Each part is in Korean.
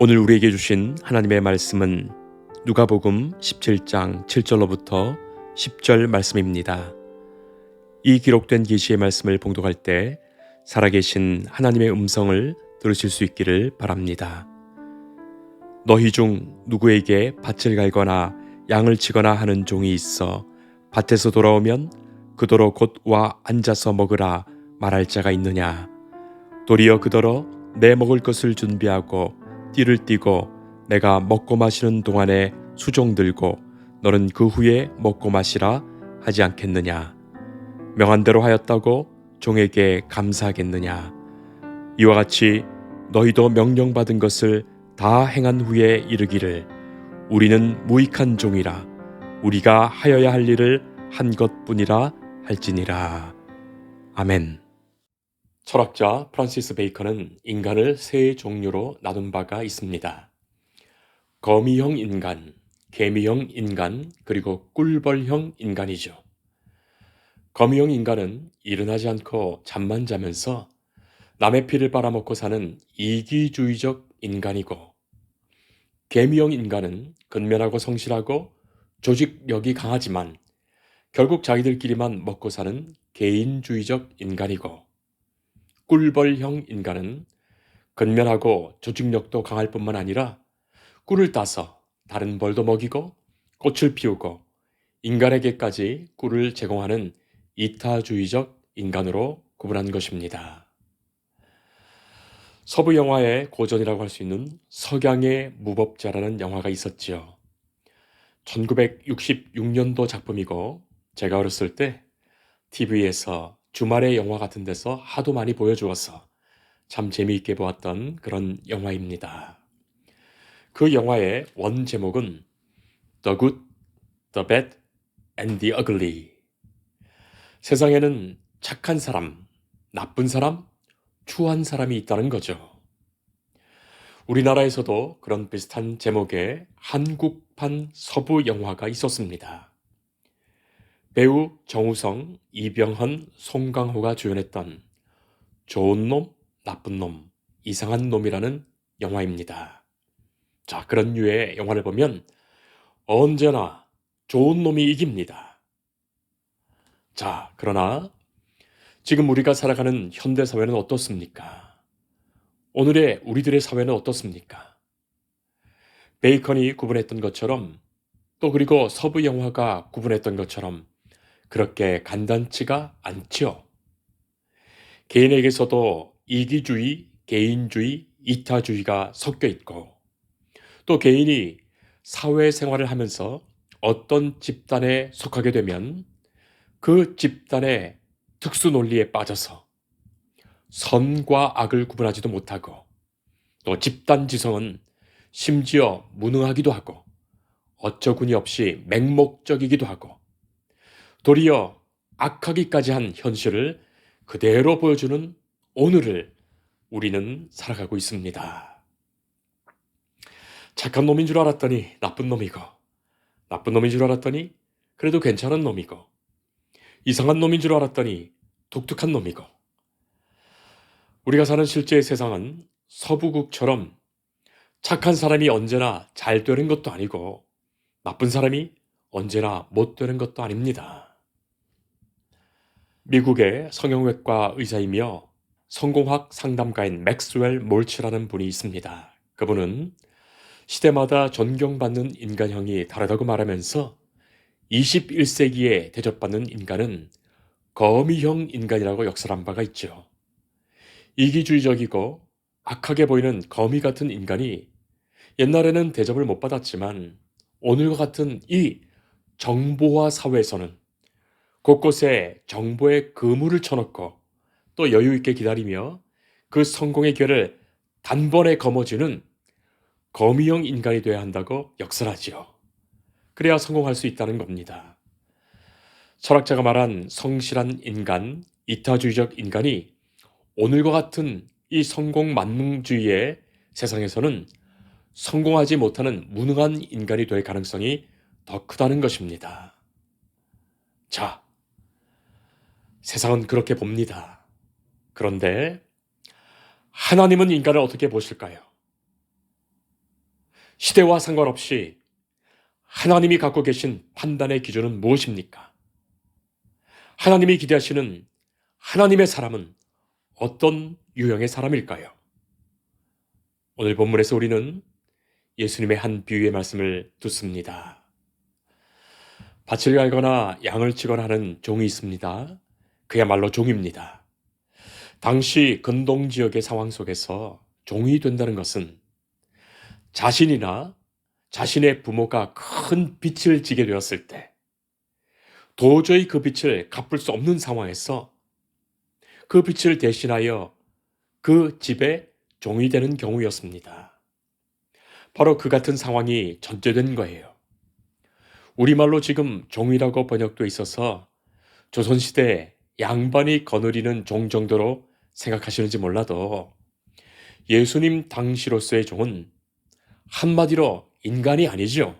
오늘 우리에게 주신 하나님의 말씀은 누가복음 17장 7절로부터 10절 말씀입니다. 이 기록된 계시의 말씀을 봉독할 때 살아계신 하나님의 음성을 들으실 수 있기를 바랍니다. 너희 중 누구에게 밭을 갈거나 양을 치거나 하는 종이 있어 밭에서 돌아오면 그더러 곧 와 앉아서 먹으라 말할 자가 있느냐? 도리어 그더러 내 먹을 것을 준비하고 띠를 띠고 내가 먹고 마시는 동안에 수종 들고 너는 그 후에 먹고 마시라 하지 않겠느냐? 명한 대로 하였다고 종에게 감사하겠느냐? 이와 같이 너희도 명령받은 것을 다 행한 후에 이르기를 우리는 무익한 종이라 우리가 하여야 할 일을 한 것뿐이라 할지니라. 아멘. 철학자 프란시스 베이컨은 인간을 세 종류로 나눈 바가 있습니다. 거미형 인간, 개미형 인간, 그리고 꿀벌형 인간이죠. 거미형 인간은 일어나지 않고 잠만 자면서 남의 피를 빨아먹고 사는 이기주의적 인간이고, 개미형 인간은 근면하고 성실하고 조직력이 강하지만 결국 자기들끼리만 먹고 사는 개인주의적 인간이고, 꿀벌형 인간은 근면하고 조직력도 강할 뿐만 아니라 꿀을 따서 다른 벌도 먹이고 꽃을 피우고 인간에게까지 꿀을 제공하는 이타주의적 인간으로 구분한 것입니다. 서부 영화의 고전이라고 할 수 있는 석양의 무법자라는 영화가 있었지요. 1966년도 작품이고 제가 어렸을 때 TV에서 주말의 영화 같은 데서 하도 많이 보여주어서 참 재미있게 보았던 그런 영화입니다. 그 영화의 원 제목은 The Good, The Bad and the Ugly. 세상에는 착한 사람, 나쁜 사람, 추한 사람이 있다는 거죠. 우리나라에서도 그런 비슷한 제목의 한국판 서부 영화가 있었습니다. 배우 정우성, 이병헌, 송강호가 주연했던 좋은 놈, 나쁜 놈, 이상한 놈이라는 영화입니다. 자, 그런 류의 영화를 보면 언제나 좋은 놈이 이깁니다. 자, 그러나 지금 우리가 살아가는 현대사회는 어떻습니까? 오늘의 우리들의 사회는 어떻습니까? 베이컨이 구분했던 것처럼 또 그리고 서부 영화가 구분했던 것처럼 그렇게 간단치가 않죠. 개인에게서도 이기주의, 개인주의, 이타주의가 섞여 있고 또 개인이 사회생활을 하면서 어떤 집단에 속하게 되면 그 집단의 특수 논리에 빠져서 선과 악을 구분하지도 못하고 또 집단 지성은 심지어 무능하기도 하고 어처구니 없이 맹목적이기도 하고 도리어 악하기까지 한 현실을 그대로 보여주는 오늘을 우리는 살아가고 있습니다. 착한 놈인 줄 알았더니 나쁜 놈이고, 나쁜 놈인 줄 알았더니 그래도 괜찮은 놈이고, 이상한 놈인 줄 알았더니 독특한 놈이고. 우리가 사는 실제의 세상은 서부국처럼 착한 사람이 언제나 잘 되는 것도 아니고 나쁜 사람이 언제나 못 되는 것도 아닙니다. 미국의 성형외과 의사이며 성공학 상담가인 맥스웰 몰츠라는 분이 있습니다. 그분은 시대마다 존경받는 인간형이 다르다고 말하면서 21세기에 대접받는 인간은 거미형 인간이라고 역설한 바가 있죠. 이기주의적이고 악하게 보이는 거미 같은 인간이 옛날에는 대접을 못 받았지만 오늘과 같은 이 정보화 사회에서는 곳곳에 정보의 그물을 쳐놓고 또 여유 있게 기다리며 그 성공의 길을 단번에 거머쥐는 거미형 인간이 되어야 한다고 역설하지요. 그래야 성공할 수 있다는 겁니다. 철학자가 말한 성실한 인간, 이타주의적 인간이 오늘과 같은 이 성공 만능주의의 세상에서는 성공하지 못하는 무능한 인간이 될 가능성이 더 크다는 것입니다. 자, 세상은 그렇게 봅니다. 그런데 하나님은 인간을 어떻게 보실까요? 시대와 상관없이 하나님이 갖고 계신 판단의 기준은 무엇입니까? 하나님이 기대하시는 하나님의 사람은 어떤 유형의 사람일까요? 오늘 본문에서 우리는 예수님의 한 비유의 말씀을 듣습니다. 밭을 갈거나 양을 치거나 하는 종이 있습니다. 그야말로 종입니다. 당시 근동 지역의 상황 속에서 종이 된다는 것은 자신이나 자신의 부모가 큰 빚을 지게 되었을 때 도저히 그 빚을 갚을 수 없는 상황에서 그 빚을 대신하여 그 집의 종이 되는 경우였습니다. 바로 그 같은 상황이 전제된 거예요. 우리말로 지금 종이라고 번역돼 있어서 조선시대 양반이 거느리는 종 정도로 생각하시는지 몰라도 예수님 당시로서의 종은 한마디로 인간이 아니죠.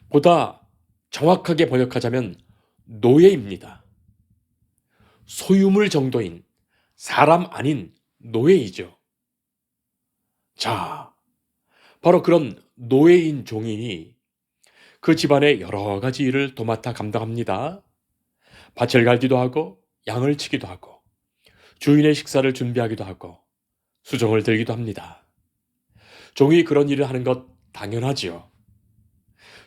보다 정확하게 번역하자면 노예입니다. 소유물 정도인 사람 아닌 노예이죠. 자, 바로 그런 노예인 종이 그 집안의 여러 가지 일을 도맡아 감당합니다. 밭을 갈기도 하고 양을 치기도 하고 주인의 식사를 준비하기도 하고 수정을 들기도 합니다. 종이 그런 일을 하는 것 당연하지요.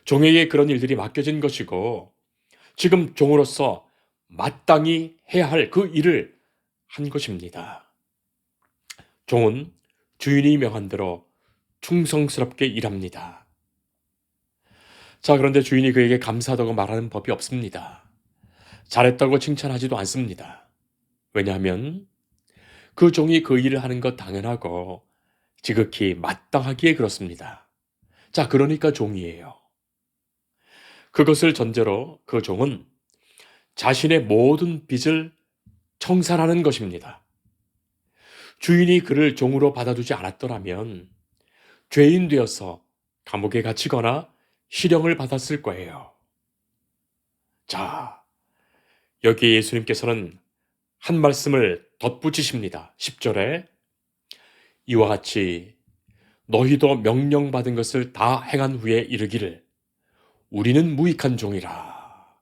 종에게 그런 일들이 맡겨진 것이고 지금 종으로서 마땅히 해야 할 그 일을 한 것입니다. 종은 주인이 명한 대로 충성스럽게 일합니다. 자, 그런데 주인이 그에게 감사하다고 말하는 법이 없습니다. 잘했다고 칭찬하지도 않습니다. 왜냐하면 그 종이 그 일을 하는 것 당연하고 지극히 마땅하기에 그렇습니다. 자, 그러니까 종이에요. 그것을 전제로 그 종은 자신의 모든 빚을 청산하는 것입니다. 주인이 그를 종으로 받아두지 않았더라면 죄인 되어서 감옥에 갇히거나 실형을 받았을 거예요. 자, 여기에 예수님께서는 한 말씀을 덧붙이십니다. 10절에 이와 같이 너희도 명령받은 것을 다 행한 후에 이르기를 우리는 무익한 종이라.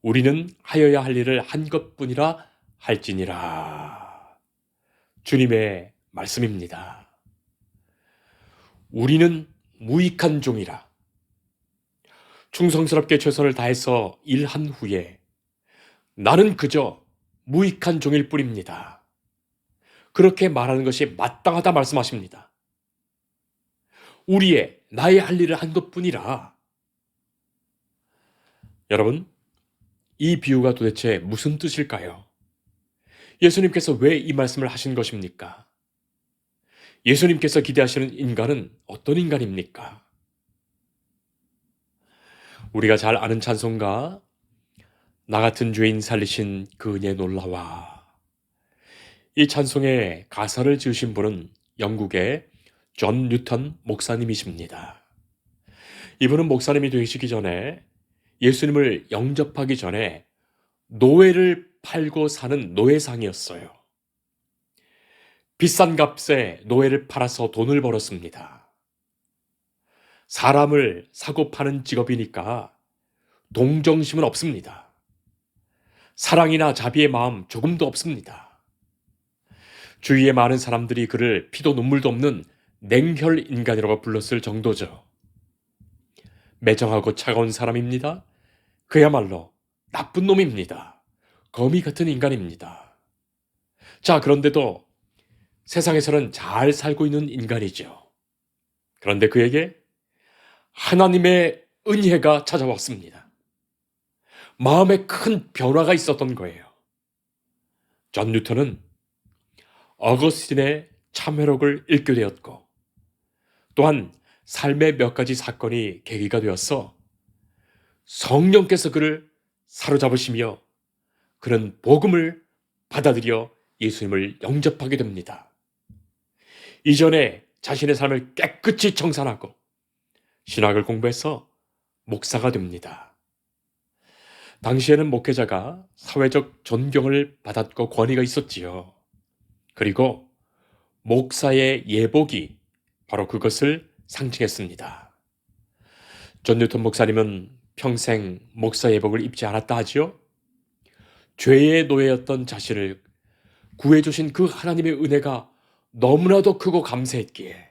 우리는 하여야 할 일을 한 것뿐이라 할지니라. 주님의 말씀입니다. 우리는 무익한 종이라. 충성스럽게 최선을 다해서 일한 후에 나는 그저 무익한 종일 뿐입니다. 그렇게 말하는 것이 마땅하다 말씀하십니다. 나의 할 일을 한 것뿐이라. 여러분, 이 비유가 도대체 무슨 뜻일까요? 예수님께서 왜 이 말씀을 하신 것입니까? 예수님께서 기대하시는 인간은 어떤 인간입니까? 우리가 잘 아는 찬송가 나 같은 죄인 살리신 그 은혜 놀라와. 이 찬송의 가사를 지으신 분은 영국의 존 뉴턴 목사님이십니다. 이분은 목사님이 되시기 전에 예수님을 영접하기 전에 노예를 팔고 사는 노예상이었어요. 비싼 값에 노예를 팔아서 돈을 벌었습니다. 사람을 사고 파는 직업이니까 동정심은 없습니다. 사랑이나 자비의 마음 조금도 없습니다. 주위의 많은 사람들이 그를 피도 눈물도 없는 냉혈 인간이라고 불렀을 정도죠. 매정하고 차가운 사람입니다. 그야말로 나쁜 놈입니다. 거미 같은 인간입니다. 자, 그런데도 세상에서는 잘 살고 있는 인간이죠. 그런데 그에게 하나님의 은혜가 찾아왔습니다. 마음에 큰 변화가 있었던 거예요. 존 뉴턴은 어거스틴의 참회록을 읽게 되었고 또한 삶의 몇 가지 사건이 계기가 되어서 성령께서 그를 사로잡으시며 그는 복음을 받아들여 예수님을 영접하게 됩니다. 이전에 자신의 삶을 깨끗이 청산하고 신학을 공부해서 목사가 됩니다. 당시에는 목회자가 사회적 존경을 받았고 권위가 있었지요. 그리고 목사의 예복이 바로 그것을 상징했습니다. 존 뉴턴 목사님은 평생 목사 예복을 입지 않았다 하지요. 죄의 노예였던 자신을 구해주신 그 하나님의 은혜가 너무나도 크고 감사했기에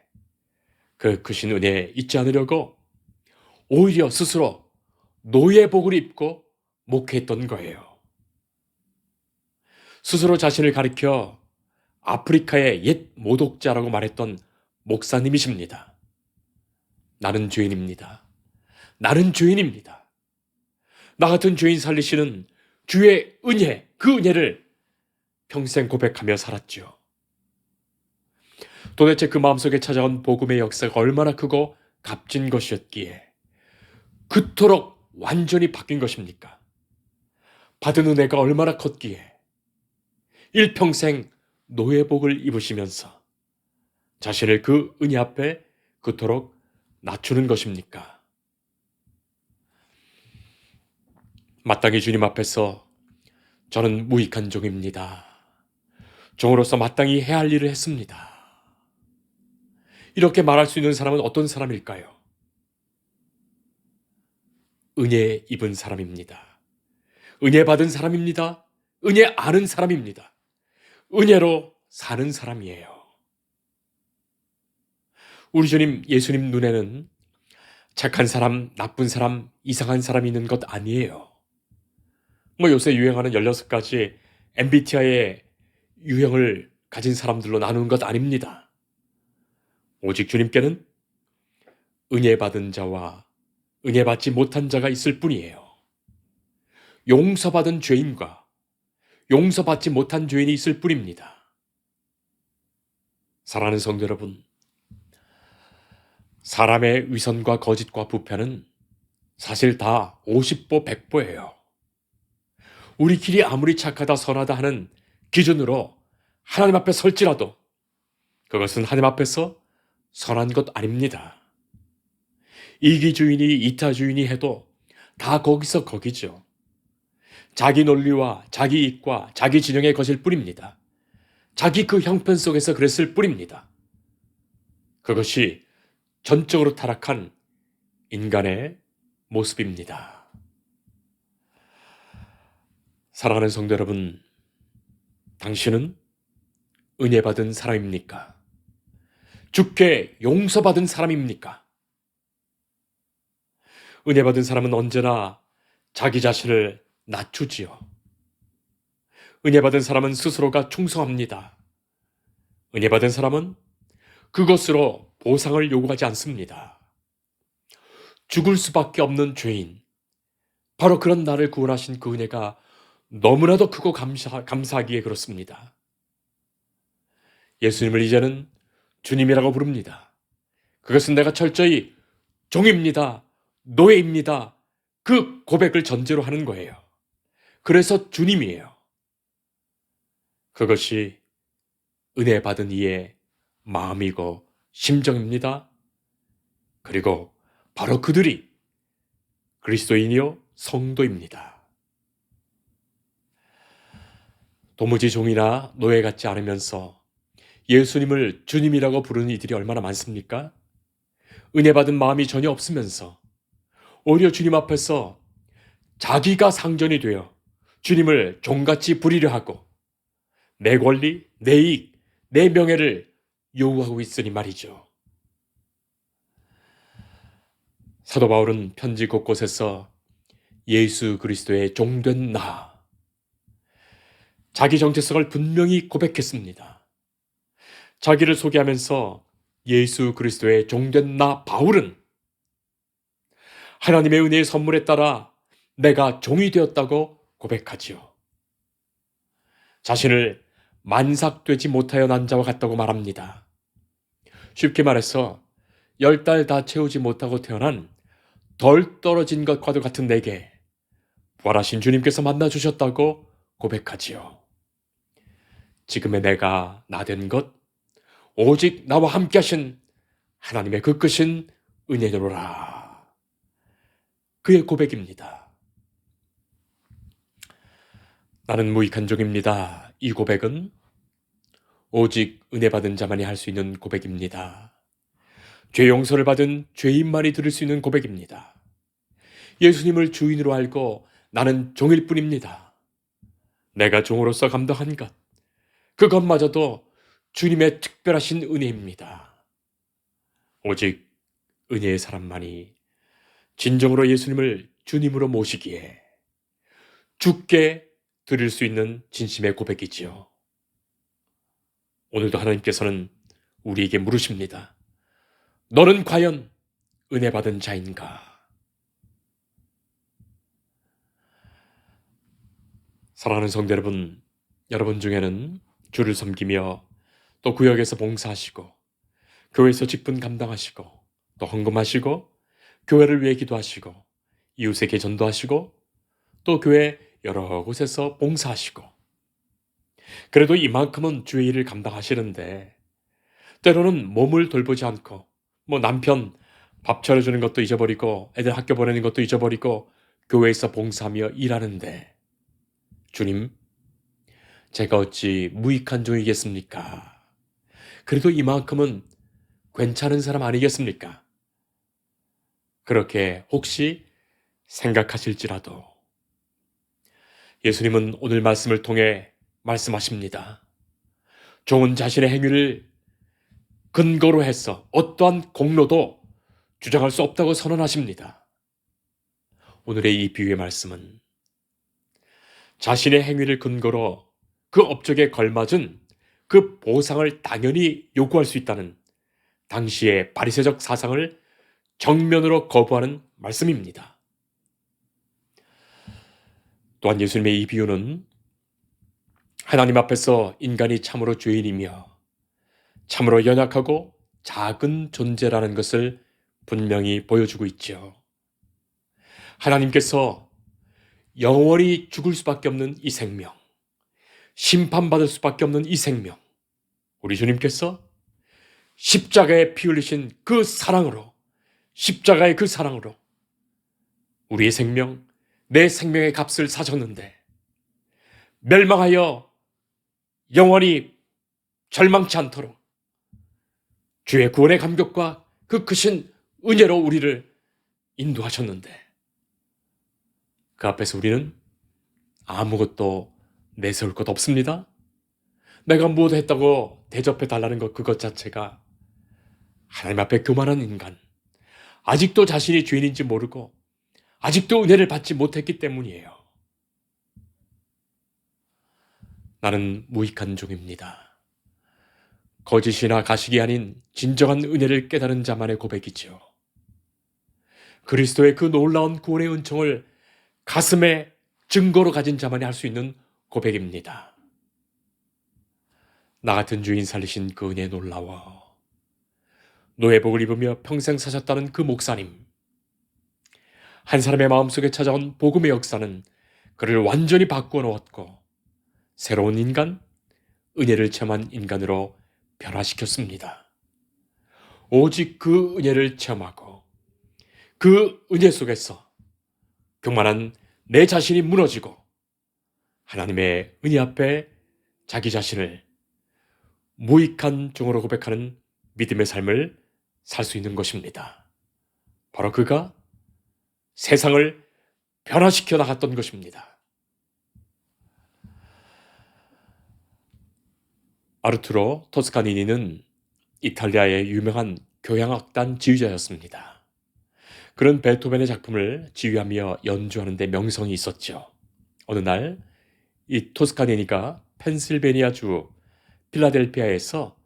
그 크신 은혜에 잊지 않으려고 오히려 스스로 노예복을 입고 목회했던 거예요. 스스로 자신을 가리켜 아프리카의 옛 모독자라고 말했던 목사님이십니다. 나는 죄인입니다. 나는 죄인입니다. 나 같은 죄인 살리시는 주의 은혜, 그 은혜를 평생 고백하며 살았죠. 도대체 그 마음속에 찾아온 복음의 역사가 얼마나 크고 값진 것이었기에 그토록 완전히 바뀐 것입니까? 받은 은혜가 얼마나 컸기에 일평생 노예복을 입으시면서 자신을 그 은혜 앞에 그토록 낮추는 것입니까? 마땅히 주님 앞에서 저는 무익한 종입니다. 종으로서 마땅히 해야 할 일을 했습니다. 이렇게 말할 수 있는 사람은 어떤 사람일까요? 은혜 입은 사람입니다. 은혜 받은 사람입니다. 은혜 아는 사람입니다. 은혜로 사는 사람이에요. 우리 주님 예수님 눈에는 착한 사람, 나쁜 사람, 이상한 사람이 있는 것 아니에요. 요새 유행하는 16가지 MBTI의 유형을 가진 사람들로 나누는 것 아닙니다. 오직 주님께는 은혜 받은 자와 은혜 받지 못한 자가 있을 뿐이에요. 용서받은 죄인과 용서받지 못한 죄인이 있을 뿐입니다. 사랑하는 성도 여러분, 사람의 위선과 거짓과 부패는 사실 다 50보 100보예요. 우리끼리 아무리 착하다 선하다 하는 기준으로 하나님 앞에 설지라도 그것은 하나님 앞에서 선한 것 아닙니다. 이기주의니 이타주의니 해도 다 거기서 거기죠. 자기 논리와 자기 이익과 자기 진영의 것일 뿐입니다. 자기 그 형편 속에서 그랬을 뿐입니다. 그것이 전적으로 타락한 인간의 모습입니다. 사랑하는 성도 여러분, 당신은 은혜 받은 사람입니까? 주께 용서받은 사람입니까? 은혜 받은 사람은 언제나 자기 자신을 낮추지요. 은혜 받은 사람은 스스로가 충성합니다. 은혜 받은 사람은 그것으로 보상을 요구하지 않습니다. 죽을 수밖에 없는 죄인, 바로 그런 나를 구원하신 그 은혜가 너무나도 크고 감사하기에 그렇습니다. 예수님을 이제는 주님이라고 부릅니다. 그것은 내가 철저히 종입니다, 노예입니다, 그 고백을 전제로 하는 거예요. 그래서 주님이에요. 그것이 은혜 받은 이의 마음이고 심정입니다. 그리고 바로 그들이 그리스도인이요 성도입니다. 도무지 종이나 노예 같지 않으면서 예수님을 주님이라고 부르는 이들이 얼마나 많습니까? 은혜 받은 마음이 전혀 없으면서 오히려 주님 앞에서 자기가 상전이 되어 주님을 종같이 부리려 하고 내 권리, 내 이익, 내 명예를 요구하고 있으니 말이죠. 사도 바울은 편지 곳곳에서 예수 그리스도의 종된 나, 자기 정체성을 분명히 고백했습니다. 자기를 소개하면서 예수 그리스도의 종된 나 바울은 하나님의 은혜의 선물에 따라 내가 종이 되었다고 고백하지요. 자신을 만삭되지 못하여 난 자와 같다고 말합니다. 쉽게 말해서 10달 다 채우지 못하고 태어난 덜 떨어진 것과도 같은 내게 부활하신 주님께서 만나주셨다고 고백하지요. 지금의 내가 나 된 것 오직 나와 함께 하신 하나님의 그 크신 은혜로라. 그의 고백입니다. 나는 무익한 종입니다. 이 고백은 오직 은혜 받은 자만이 할 수 있는 고백입니다. 죄 용서를 받은 죄인만이 들을 수 있는 고백입니다. 예수님을 주인으로 알고 나는 종일 뿐입니다. 내가 종으로서 감당한 것, 그것마저도 주님의 특별하신 은혜입니다. 오직 은혜의 사람만이 진정으로 예수님을 주님으로 모시기에 주께 드릴 수 있는 진심의 고백이지요. 오늘도 하나님께서는 우리에게 물으십니다. 너는 과연 은혜 받은 자인가? 사랑하는 성도 여러분, 여러분 중에는 주를 섬기며 또 구역에서 봉사하시고 교회에서 직분 감당하시고 또 헌금하시고 교회를 위해 기도하시고 이웃에게 전도하시고 또 교회 여러 곳에서 봉사하시고 그래도 이만큼은 주의 일을 감당하시는데 때로는 몸을 돌보지 않고 남편 밥 차려주는 것도 잊어버리고 애들 학교 보내는 것도 잊어버리고 교회에서 봉사하며 일하는데 주님, 제가 어찌 무익한 종이겠습니까? 그래도 이만큼은 괜찮은 사람 아니겠습니까? 그렇게 혹시 생각하실지라도 예수님은 오늘 말씀을 통해 말씀하십니다. 종은 자신의 행위를 근거로 해서 어떠한 공로도 주장할 수 없다고 선언하십니다. 오늘의 이 비유의 말씀은 자신의 행위를 근거로 그 업적에 걸맞은 그 보상을 당연히 요구할 수 있다는 당시의 바리새적 사상을 정면으로 거부하는 말씀입니다. 또한 예수님의 이 비유는 하나님 앞에서 인간이 참으로 죄인이며 참으로 연약하고 작은 존재라는 것을 분명히 보여주고 있죠. 하나님께서 영원히 죽을 수밖에 없는 이 생명, 심판받을 수밖에 없는 이 생명, 우리 주님께서 십자가에 피 흘리신 그 사랑으로, 십자가의 그 사랑으로 우리의 생명, 내 생명의 값을 사셨는데 멸망하여 영원히 절망치 않도록 주의 구원의 감격과 그 크신 은혜로 우리를 인도하셨는데 그 앞에서 우리는 아무것도 내세울 것 없습니다. 내가 무엇 했다고 대접해 달라는 것 그것 자체가 하나님 앞에 교만한 인간, 아직도 자신이 죄인인지 모르고 아직도 은혜를 받지 못했기 때문이에요. 나는 무익한 종입니다. 거짓이나 가식이 아닌 진정한 은혜를 깨달은 자만의 고백이지요. 그리스도의 그 놀라운 구원의 은총을 가슴에 증거로 가진 자만이 할 수 있는 고백입니다. 나 같은 주인 살리신 그 은혜 놀라워. 노예복을 입으며 평생 사셨다는 그 목사님. 한 사람의 마음속에 찾아온 복음의 역사는 그를 완전히 바꾸어 놓았고 새로운 인간, 은혜를 체험한 인간으로 변화시켰습니다. 오직 그 은혜를 체험하고 그 은혜 속에서 교만한 내 자신이 무너지고 하나님의 은혜 앞에 자기 자신을 무익한 종으로 고백하는 믿음의 삶을 살 수 있는 것입니다. 바로 그가 세상을 변화시켜 나갔던 것입니다. 아르투로 토스카니니는 이탈리아의 유명한 교향악단 지휘자였습니다. 그는 베토벤의 작품을 지휘하며 연주하는 데 명성이 있었죠. 어느 날 이 토스카니니가 펜실베니아주 필라델피아에서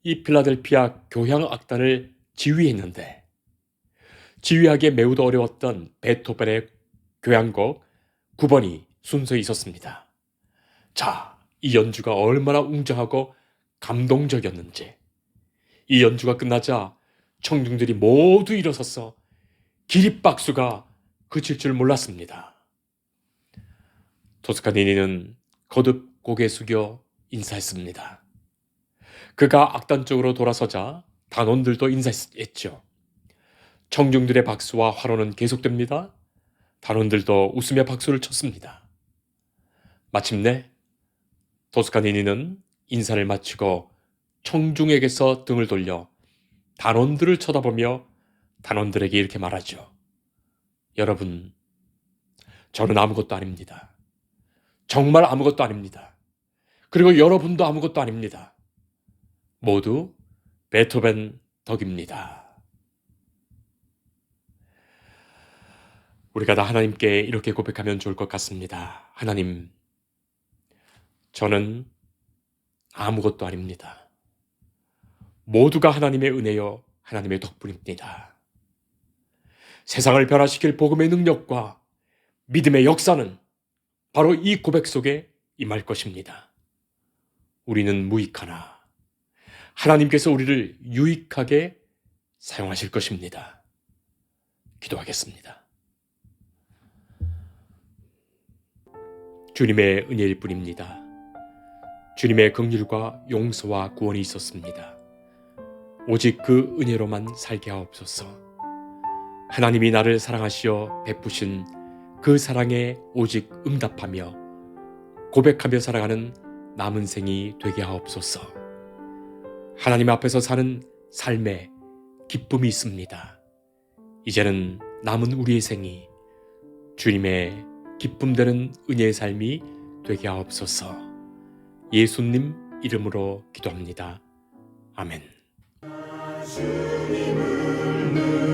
이 필라델피아 교향악단을 지휘했는데 지휘하기에 매우도 어려웠던 베토벤의 교향곡 9번이 순서에 있었습니다. 자, 이 연주가 얼마나 웅장하고 감동적이었는지 이 연주가 끝나자 청중들이 모두 일어서서 기립박수가 그칠 줄 몰랐습니다. 토스카니니는 거듭 고개 숙여 인사했습니다. 그가 악단 쪽으로 돌아서자 단원들도 인사했죠. 청중들의 박수와 환호는 계속됩니다. 단원들도 웃으며 박수를 쳤습니다. 마침내 토스카니니는 인사를 마치고 청중에게서 등을 돌려 단원들을 쳐다보며 단원들에게 이렇게 말하죠. 여러분, 저는 아무것도 아닙니다. 정말 아무것도 아닙니다. 그리고 여러분도 아무것도 아닙니다. 모두 베토벤 덕입니다. 우리가 다 하나님께 이렇게 고백하면 좋을 것 같습니다. 하나님, 저는 아무것도 아닙니다. 모두가 하나님의 은혜요, 하나님의 덕분입니다. 세상을 변화시킬 복음의 능력과 믿음의 역사는 바로 이 고백 속에 임할 것입니다. 우리는 무익하나 하나님께서 우리를 유익하게 사용하실 것입니다. 기도하겠습니다. 주님의 은혜일 뿐입니다. 주님의 긍휼과 용서와 구원이 있었습니다. 오직 그 은혜로만 살게 하옵소서. 하나님이 나를 사랑하시어 베푸신 그 사랑에 오직 응답하며 고백하며 살아가는 남은 생이 되게 하옵소서. 하나님 앞에서 사는 삶에 기쁨이 있습니다. 이제는 남은 우리의 생이 주님의 기쁨 되는 은혜의 삶이 되게 하옵소서. 예수님 이름으로 기도합니다. 아멘. 주님을